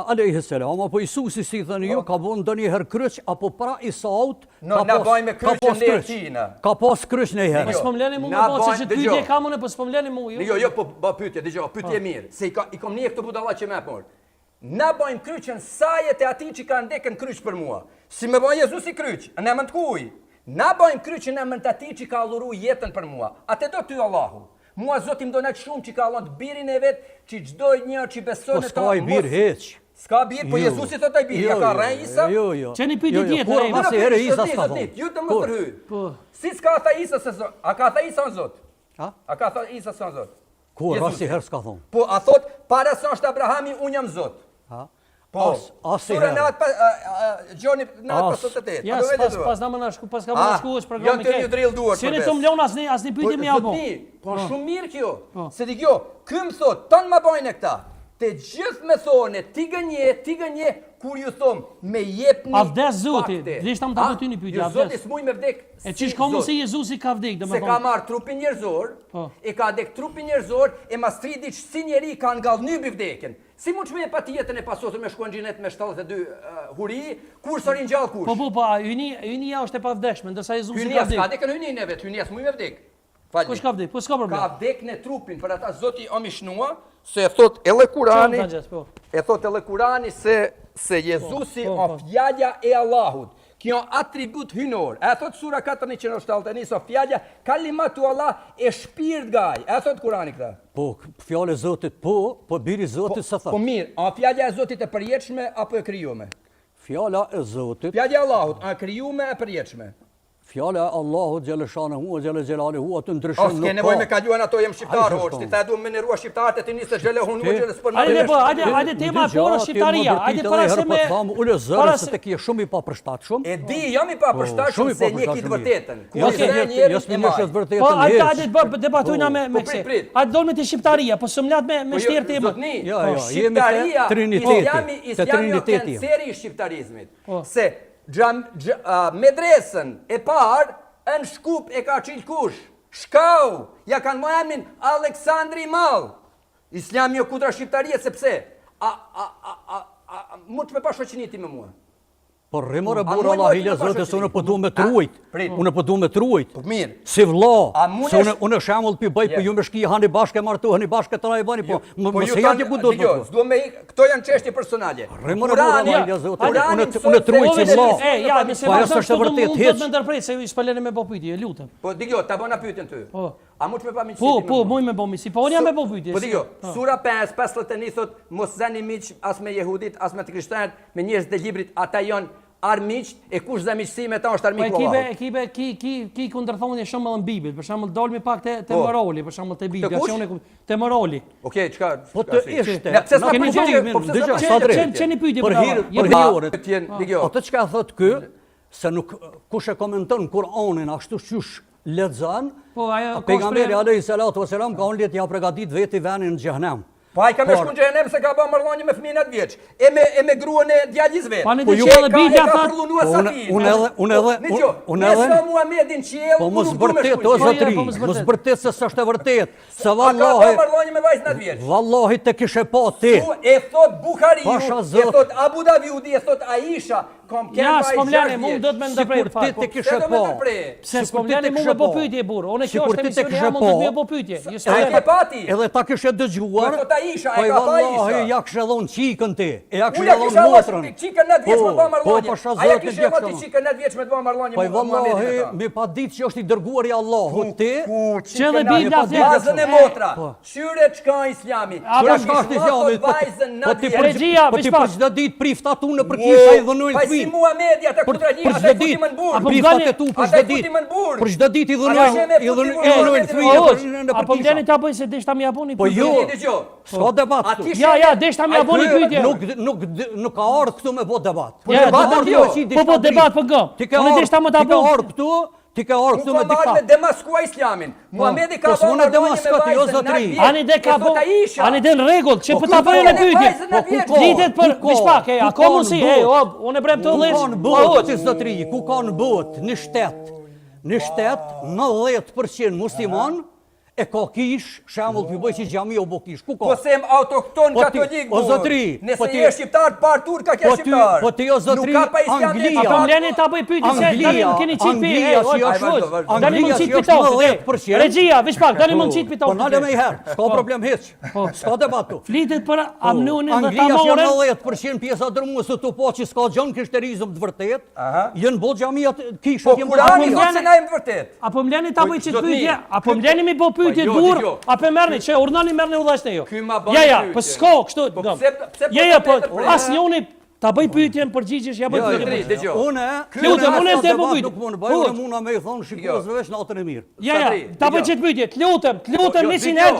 Alayhi salam, apo Isusi si thënë ju, ka bënë ndonjëherë kryq apo pra Isaut, na bajmë kryqin ne tina. Ka pas kryq ndonjëherë. Po s'po mleni mua me bosë që pyetje kam unë, po s'po mleni mua ju. Jo, po pyetje, dëgjoj, pyetje mirë. Se i kom një këtu budalla që më por. Na bajmë kryqin sajet e atij që kanë ndekën kryq për mua. Si më bën Jezusi kryq, në emër të kuj. Na bajmë kryqin në emër të atij që ka adhuruar jetën për mua. Atë do ty Allahu. Mua Zoti më donet shumë që ka dhënë birin e vet, që çdo një që beson në ta. Po s'ka bir hiç. Ska bir, po Jezusi thot ai bir, ja ka rënë Isa. Jo. Çeni pyetje tjetër. Po mos e herë Isa s'ka thonë. Ju të më tërhy. Po. Si s'ka tha Isa se Zot? A ka tha Isa Zot? Ha? A ka tha Isa se Zot? Kur rasti herë s'ka thonë. Po a thot para se është Abrahami unë jam Zot. Ha? Po. Sura Gjoni nat pas 88. Ja, pas na më shku, pas ka më shku është programi ke. Jo të drill duar. Si ne të mlon asnjë pyetje më apo. Po shumë mirë kjo. Se di kjo, ky më thot, ton ma bojnë këta. Të gjithë me thonë, ti gënje, kur ju thom, me jepni a vdes Zoti, dishta më ta bëj ty një pyetje, a vdes? Zoti s'muj me vdek. E çish komo se Jezusi ka vdek, domethënë. Se ka marr trupin njerëzor, e ka dek trupin njerëzor, e mastridi që si njeri ka ngallny mbi vdekjen. Si mund të pa jetën e pasosur me shkuan xhenet me 72 huri, kur sorin gjallë kush? Po, hynia është e pavdekshme, ndërsa Jezusi Hynia ka vdek. s'ka dekën hynin e vet, hynia s'muj me vdek. Kush ka vdek? Po s'ka problem. Ka vdek në trupin, për ata Zoti o mishnua, se e thot edhe Kurani, se Jezusi o fjallja e Allahut. Kjo atribut hynor. E thot sura 4:171, o fjallja kalimatu Allah e shpirt gaj. E thot Kurani këta. Po, fjallë e Zotit po biri Zotit sa thot. Po mirë, a fjallja e Zotit e përjetshme apo e krijuame? Fjalla e Zotit. Fjallja e Allahut, a krijuame e përjetshme? Fjala e Allahut xhaleshanehu xhale xhelaluhu atë ndryshon nuk ka. S'ke nevojë me kaluan ato jam shqiptar hoç, ti tha duam me nerua shqiptarët e ti nisë xhelehun xheles për më. Hajde tema e porë shqiptaria. Hajde para se me ulë zëra se tek je shumë i papërshtatshëm. E di, jam i papërshtatshëm se një kit vërtetën. Jo s'më është vërtetën. Po hajde debatojna me këtë. Hajde dolme te shqiptaria, po s'mlat me shtir tema. Jo, jemi triniteti, te triniteti. Seri i shqiptarizmit. Se medresën e parë në Shkup e ka qilë kush? Shkau, ja kanë më emrin Aleksandri Mall. Islami jo kundra shqiptaria, sepse mund të me pa shoqëniti me mua. Por rrimore burë Allah i lezote se unë po du me trujt. Unë po du me trujt. Po mirë. Si vlla. Se unë shemull pi bëj po ju me shki hani bashkë martoheni bashkë të na e bëni po. Mos e janë ku do të. S'do me këto janë çështje personale. Rrimore burë Allah i lezote. Unë trujt si vlla. Ja, me se është vërtet hiç. Mund të ndërprej se ju s'paleni me pyetje, lutem. Po digjo, ta bëna pyetjen ty. Po. A mund të më pa miqësi? Po, mund me bëmi si. Po unë jam me pyetje. Po digjo, sura 5:51 thot mos zani miq as me jehudit, as me të krishterët, me njerëz të librit, ata janë armiqt e kush za miqësi me ta është armiku Allahut. Ekipe ki kundërthoni shumë në Bibël, për shembull dolmi pak te morali, për shembull te Bibla, te morali. Okej, çka? Po të ishte. Ne pse s'ka pyetje? Çeni pyetje për hir. Digjo. Atë çka thot ky, se nuk kush e komenton Kur'anin ashtu siç lexon, pejgamberi alayhis salatu wasalam ka unë ja përgatit veti vënin në xhehenem. Po ai ka më shkon xhehenem se ka bën marrëdhënie me fëmijën atë vjeç. E me gruan e djalis vet. Po ju edhe Bibla tha unë edhe se Muhamedin qiell. Po mos vërtet o zotri, mos vërtet se s'është e vërtet. Se vallahi ka marrëdhënie me vajzën atë vjeç. Vallahi te kishe pa ti. E thot Buhariu, e thot Abu Davudi, e thot Aisha. Ja, s'pomlani, mund do të më ndërprej të fakt. Ti kishe pa. Pse s'pomlani mund të bëj pyetje burr. Unë kjo është emisioni jam mund të bëj pyetje. Edhe ta kishe dëgjuar. Po Aisha, e ka pa Aisha. Vallahi ja kishe dhon çikën ti. E ja kishe dhon motrën. Çikën natë vjeç me bë marrëdhënie. Po pasha Ai zotë kishe moti çikën natë vjeç me bë marrëdhënie. Po vallahi me pa ditë që është i dërguar i Allahut ti. Që dhe Bibla thot bazën e motra. Shyre çka Islami. Ja shka Islami. Vajzën natë vjeç. Po ti për çdo ditë prift atu në për kisha i dhënojnë fëmijë. Pa si Muhamedi ata kontrajia ata futi më në burr. Prifat e tu për çdo ditë. Për çdo ditë i dhënojnë fëmijë. Apo ndeni ta bëj se deshta më japoni. Po jo. S'ka debat. Ja, deshta më japoni pyetje. Nuk ka ardhur këtu me bë debat. Po debat po gëm. Unë deshta më ta bëj. Ti ke ardhur këtu me dikta. Po me demaskua Islamin. Muhamedi ka thënë në demaskuat jo zotri. Ani de ka bë. Ani de në rregull, çe po ta bëjë në pyetje. Litet për bishpak, a ka mundsi? Unë brem të lësh. Po ti zotri, ku ka në botë, në shtet. Në shtet 90% musliman e ka kish, shembull ky bëj si xhamia u bë kish. Ku ka? Po sem autokton katolik. O zotri, nëse je shqiptar par turka ke shqiptar. Po ti o zotri, Anglia. Po mleni ta bëj pyetje se tani më keni çipi. Tani mund çit pitosh. Regjia, veç pak, tani mund çit pitosh. Po nale më herë, s'ka problem hiç. S'ka debat. Flitet për amnunin dhe Anglia tamoren. Anglia 90% pjesa dërmuese të po që s'ka gjën krishterizëm të vërtet. Jënë bo xhamia kishët Po Kurani thotë se na jemi të vërtet. Apo mleni ta bëj çit pyetje, apo mleni mi bë pyetje dur, apo merrni çe urdhani merrni udhëheqni ju. Ja, po s'ka kështu. Ja, po asnjëuni ta bëj pyetjen përgjigjesh, ja bëj pyetje. Unë lutem të bëj. Nuk mund të bëj, unë mund na më thon shikuesve veç natën e mirë. Ja, ta bëj çit pyetje. Lutem, nisin herë.